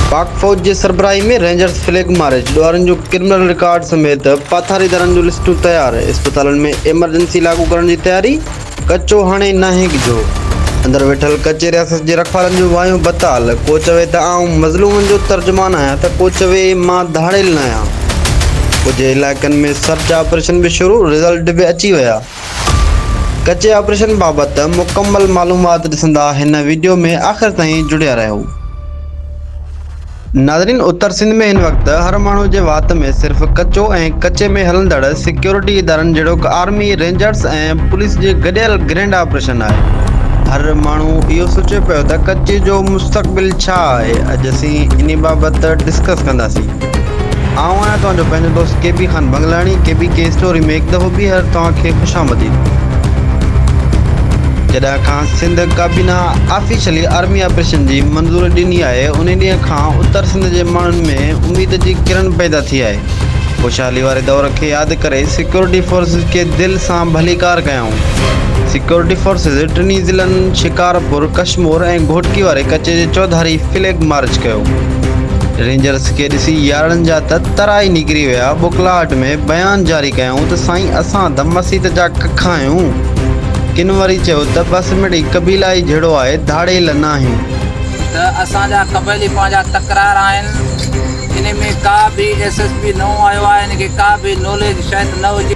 पाक फौज जे सरबराही में रेंजर्स फ्लैग मार्च ॾोहारनि जो क्रिमिनल रिकॉर्ड समेत पाथारीदारनि जो लिस्टूं तैयार। अस्पतालनि में इमरजेंसी लागू करण जी तैयारी। कचो हाणे नाहे जो अंदर वेठल कचे रियासत जे रखवालनि जो वायूं बताल। को चवे त आऊं मज़लूमनि जो तर्जुमान आहियां त को चवे मां धाड़ेल न आहियां। कुछ इलाइक़नि में सर्च ऑपरेशन भी शुरू, रिज़ल्ट भी अची विया। कचे ऑपरेशन बाबत मुकम्मल मालूमात ॾिसंदा हिन वीडियो में आख़िर ताईं जुड़िया रहो। नाज़रीन, उत्तर सिंध में इन वक्त हर माण्हू जे वात में सिर्फ़ कचो ऐं कचे में हलंदड़ सिक्योरिटी इदारनि जहिड़ो आर्मी, रेंजर्स ऐं पुलिस जे गॾियल ग्रैंड ऑपरेशन आहे। हर माण्हू इहो सोचे पियो त कचे जो मुस्तक़बिल छा आहे। अॼु असीं इन बाबति डिस्कस कंदासीं। आऊं आहियां तव्हांजो पंहिंजो दोस्त KB ख़ान बंगलाणी। KB के स्टोरी में हिकु दफ़ो ॿीहर तव्हांखे ख़ुशामदीद। जॾहिं खां सिंध काबीना ऑफिशियली आर्मी ऑपरेशन जी मंज़ूरी ॾिनी आहे, उन ॾींहं खां उत्तर सिंध जे माण्हुनि में उमेद जी किरण पैदा थी आहे। ख़ुशहाली वारे दौर खे यादि करे सिक्योरिटी फोर्सिस खे दिलि सां भलीकार कयूं। सिक्योरिटी फोर्सिस टिनी ज़िलनि शिकारपुर, कशमोर ऐं घोटकी वारे कचे जे चौधारी फ्लैग मार्च कयो। रेंजर्स खे ॾिसी यारनि जा त तराई निकिरी विया। बुकलाहट में बयान जारी कयूं त साईं असां त मसीत जा कख आहियूं। किन वरी चयो त बस मिड़ी कबीलाई जहिड़ो आहे, धाड़ेल न आहियूं। त असांजा कबीली पंहिंजा तकरार आहिनि। इन में का बि SSP न आयो आहे, इन खे का बि नॉलेज शायदि न हुजे।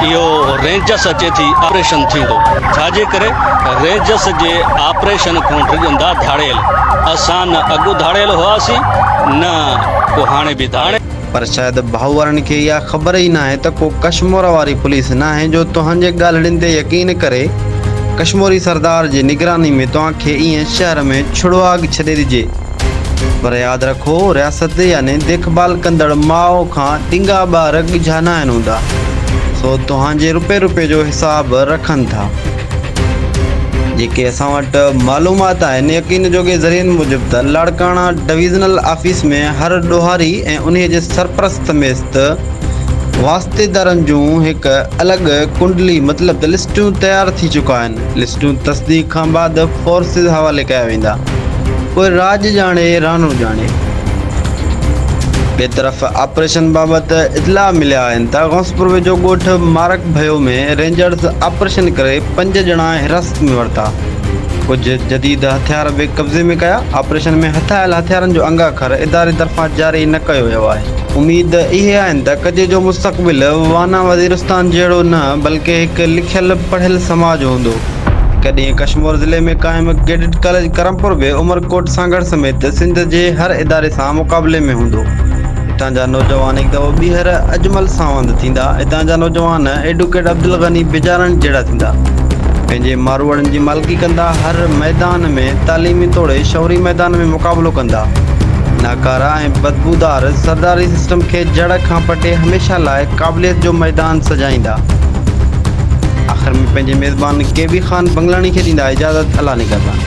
इहो रेंजर्स अचे थी ऑपरेशन थींदो, छाजे करे रेंजर्स जे ऑपरेशन खां डिॼंदा धाड़ेल। असां न अॻु धाड़ेल हुआसीं, न को हाणे बि धाड़े। पर शायदि भाऊ वारनि खे इहा ख़बर ई न आहे त को कश्मीर वारी पुलिस न आहे जो तव्हांजे ॻाल्हियुनि ते यकीन करे कश्मीरी सरदार जी निगरानी में तव्हांखे ईअं शहर में छुड़वाग छॾे ॾिजे। पर यादि रखो, रियासत यानी देखभाल कंदड़ माउ खां ॾिंगा ॿार ॻिझा न आहिनि हूंदा, सो तव्हांजे रुपए जो हिसाब रखनि था। जेके असां वटि मालूमात आहिनि, यकीन जोगे ज़रियनि मूजिबि त लाड़काना डिविज़नल ऑफिस में हर ॾोहारी ऐं उन जे सरपरस्त में वास्तेदारनि जूं हिकु अलॻि कुंडली मतिलबु त लिस्टूं तयारु थी चुका आहिनि। लिस्टूं तस्दीक खां बाद फोर्सिस हवाले कया वेंदा। कोई राज ॼाणे रानो ॼाणे। ॿिए तरफ़ ऑपरेशन बाबति इतला मिलिया आहिनि त गौसपुर वेझो ॻोठ मारक भयो में रेंजर्स ऑपरेशन करे 5 ॼणा हिरासत में वरिता। कुझु जदीद हथियार बि कब्ज़े में कया। ऑपरेशन में हथायल हथियारनि जो अंगाखर इदारे तरफ़ां जारी न कयो वियो आहे। उमेद इहे आहिनि त कचे जो मुस्तक़बिल वाना वज़ीरिस्तान जहिड़ो न बल्कि हिकु लिखियल पढ़ियल समाज हूंदो। कॾहिं कश्मीर ज़िले में क़ाइमु कैडेट कॉलेज करमपुर बि उमरकोट सांगड़ समेत सिंध जे हर इदारे सां मुक़ाबले में हूंदो। हितां जा नौजवान हिकु दफ़ो ॿीहर अजमल सावंद थींदा। हितां जा नौजवान एडवोकेट अब्दुल गनी बिजारन जहिड़ा थींदा। पंहिंजे मारूअड़नि जी मालिकी कंदा। हर मैदान में तालीमी तोड़े शौरी मैदान में मुक़ाबलो कंदा। नाकारा ऐं बदबूदार सरदारी सिस्टम खे जड़ खां पटे हमेशह लाइ क़ाबिलियत जो मैदान सजाईंदा। आख़िर में पंहिंजे मेज़बान KB ख़ान बंगलाणी खे ॾींदा इजाज़त। अला निगहबान।